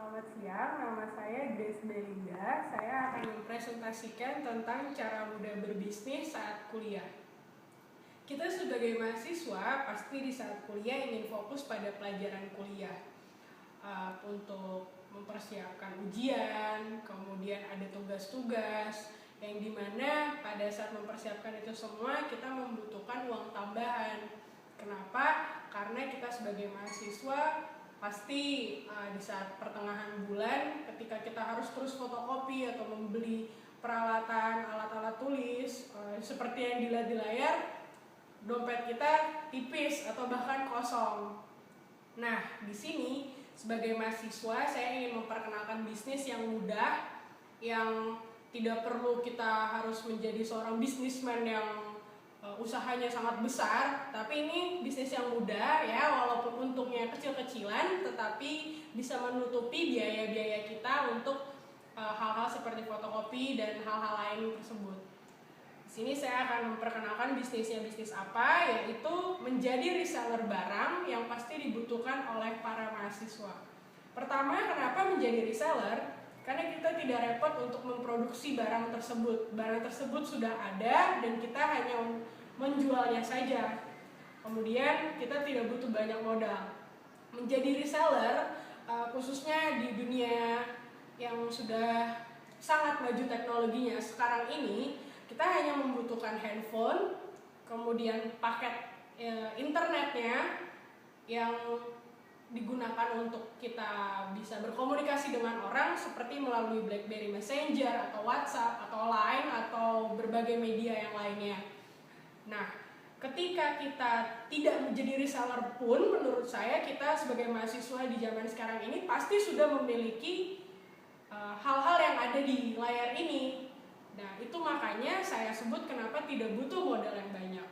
Selamat siang, nama saya Grace Belinda. Saya akan mempresentasikan tentang cara mudah berbisnis saat kuliah. Kita sebagai mahasiswa pasti di saat kuliah ingin fokus pada pelajaran kuliah, untuk mempersiapkan ujian, kemudian ada tugas-tugas yang dimana pada saat mempersiapkan itu semua kita membutuhkan uang tambahan. Kenapa? Karena kita sebagai mahasiswa pasti di saat pertengahan bulan ketika kita harus terus fotokopi atau membeli peralatan alat-alat tulis seperti yang dilihat di layar, dompet kita tipis atau bahkan kosong. Nah, di sini sebagai mahasiswa saya ingin memperkenalkan bisnis yang mudah, yang tidak perlu kita harus menjadi seorang bisnisman yang usahanya sangat besar, tapi ini bisnis yang mudah ya, walaupun untungnya kecil-kecilan tetapi bisa menutupi biaya-biaya kita untuk hal-hal seperti fotokopi dan hal-hal lain tersebut. Di sini saya akan memperkenalkan bisnisnya bisnis apa, yaitu menjadi reseller barang yang pasti dibutuhkan oleh para mahasiswa. Pertama, kenapa menjadi reseller? Karena kita tidak repot untuk memproduksi barang tersebut. Barang tersebut sudah ada dan kita hanya menjualnya saja. Kemudian kita tidak butuh banyak modal. Menjadi reseller, khususnya di dunia yang sudah sangat maju teknologinya sekarang ini, kita hanya membutuhkan handphone, kemudian paket internetnya yang digunakan untuk kita bisa berkomunikasi dengan orang seperti melalui BlackBerry Messenger atau WhatsApp atau Line atau berbagai media yang lainnya. Nah, ketika kita tidak menjadi reseller pun, menurut saya kita sebagai mahasiswa di zaman sekarang ini pasti sudah memiliki hal-hal yang ada di layar ini. Nah, itu makanya saya sebut kenapa tidak butuh modal yang banyak.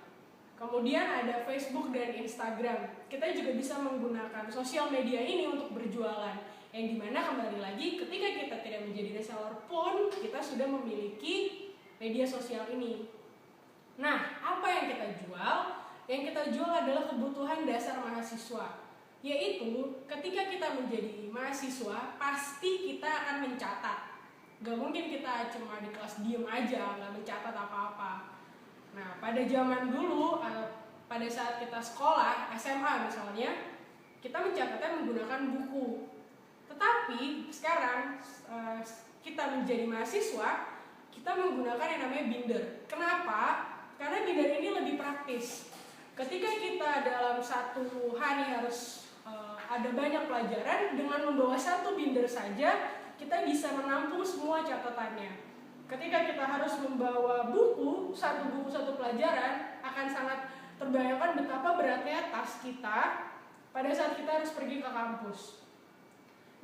Kemudian ada Facebook dan Instagram. Kita juga bisa menggunakan sosial media ini untuk berjualan. Yang dimana kembali lagi ketika kita tidak menjadi reseller pun kita sudah memiliki media sosial ini. Nah, apa yang kita jual? Yang kita jual adalah kebutuhan dasar mahasiswa. Yaitu ketika kita menjadi mahasiswa pasti kita akan mencatat. Gak mungkin kita cuma di kelas diem aja, gak mencatat apa-apa. Nah, pada zaman dulu, pada saat kita sekolah, SMA misalnya, kita mencatatnya menggunakan buku. Tetapi sekarang kita menjadi mahasiswa, kita menggunakan yang namanya binder. Kenapa? Karena binder ini lebih praktis. Ketika kita dalam satu hari harus ada banyak pelajaran, dengan membawa satu binder saja, kita bisa menampung semua catatannya. Ketika kita harus membawa buku satu pelajaran, akan sangat terbayangkan betapa beratnya tas kita pada saat kita harus pergi ke kampus.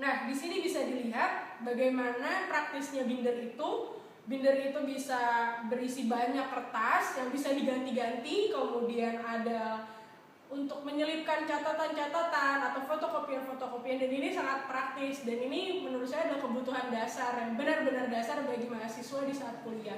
Nah, di sini bisa dilihat bagaimana praktisnya binder itu. Binder itu bisa berisi banyak kertas yang bisa diganti-ganti, kemudian ada untuk menyelipkan catatan-catatan atau fotokopian-fotokopian, dan ini sangat praktis dan ini menurut saya adalah kebutuhan dasar yang benar-benar dasar bagi mahasiswa di saat kuliah.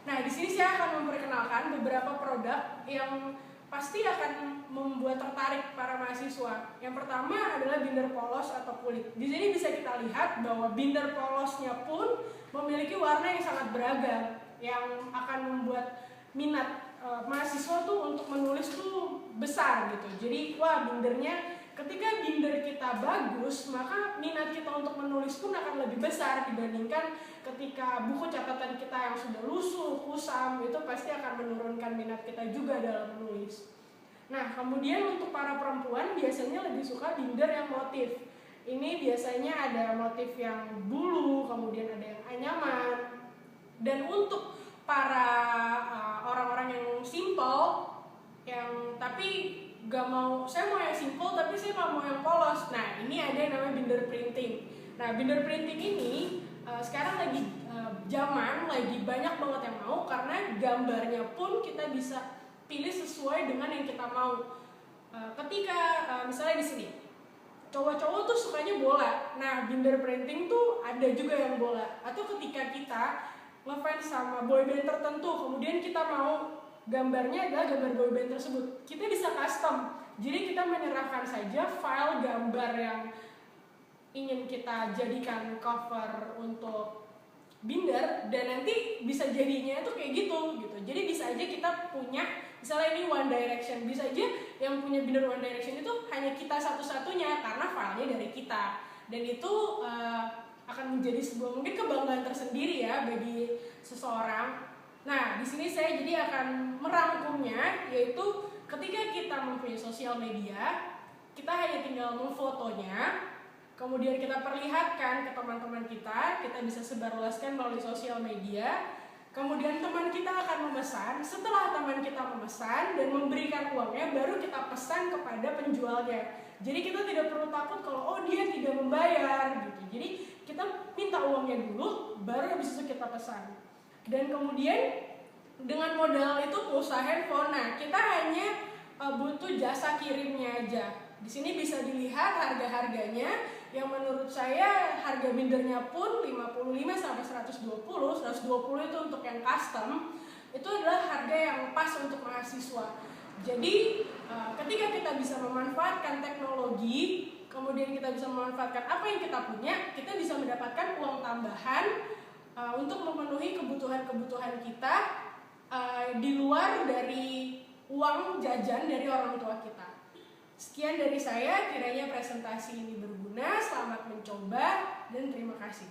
Nah, di sini saya akan memperkenalkan beberapa produk yang pasti akan membuat tertarik para mahasiswa. Yang pertama adalah binder polos atau kulit. Di sini bisa kita lihat bahwa binder polosnya pun memiliki warna yang sangat beragam yang akan membuat minat mahasiswa tuh untuk menulis tuh besar gitu. Jadi bindernya, ketika binder kita bagus, maka minat kita untuk menulis pun akan lebih besar dibandingkan ketika buku catatan kita yang sudah lusuh, kusam, itu pasti akan menurunkan minat kita juga dalam menulis. Nah, kemudian untuk para perempuan biasanya lebih suka binder yang motif. Ini biasanya ada motif yang bulu, kemudian ada yang anyaman. Dan untuk para orang-orang yang simple, yang tapi gak mau, saya mau yang simple tapi saya gak mau yang polos. Nah, ini ada yang namanya binder printing. Nah, binder printing ini sekarang lagi zaman lagi banyak banget yang mau, karena gambarnya pun kita bisa pilih sesuai dengan yang kita mau. Ketika misalnya di sini cowok-cowok tuh sukanya bola. Nah, binder printing tuh ada juga yang bola. Atau ketika kita ngefans sama boyband tertentu, kemudian kita mau gambarnya adalah gambar boyband tersebut, kita bisa custom. Jadi kita menyerahkan saja file gambar yang ingin kita jadikan cover untuk binder, dan nanti bisa jadinya itu kayak gitu. Jadi bisa aja kita punya, misalnya ini One Direction, bisa aja yang punya binder One Direction itu hanya kita satu-satunya karena filenya dari kita, dan itu akan menjadi sebuah mungkin kebanggaan tersendiri ya bagi seseorang. Nah, di sini saya jadi akan merangkumnya, yaitu ketika kita mempunyai sosial media, kita hanya tinggal memfotonya, kemudian kita perlihatkan ke teman-teman kita bisa sebarluaskan melalui sosial media. Kemudian teman kita akan memesan, setelah teman kita memesan dan memberikan uangnya, baru kita pesan kepada penjualnya. Jadi kita tidak perlu takut kalau oh dia tidak membayar gitu. Jadi kita minta uangnya dulu, baru habis itu kita pesan. Dan kemudian dengan modal itu pulsa handphone, nah kita hanya butuh jasa kirimnya aja. Di sini bisa dilihat harga-harganya, yang menurut saya harga bindernya pun 55 sampai 120. 120 itu untuk yang custom, itu adalah harga yang pas untuk mahasiswa. Jadi ketika kita bisa memanfaatkan teknologi, kemudian kita bisa memanfaatkan apa yang kita punya, kita bisa mendapatkan uang tambahan untuk memenuhi kebutuhan-kebutuhan kita di luar dari uang jajan dari orang tua kita. Sekian dari saya, kiranya presentasi ini berguna, selamat mencoba, dan terima kasih.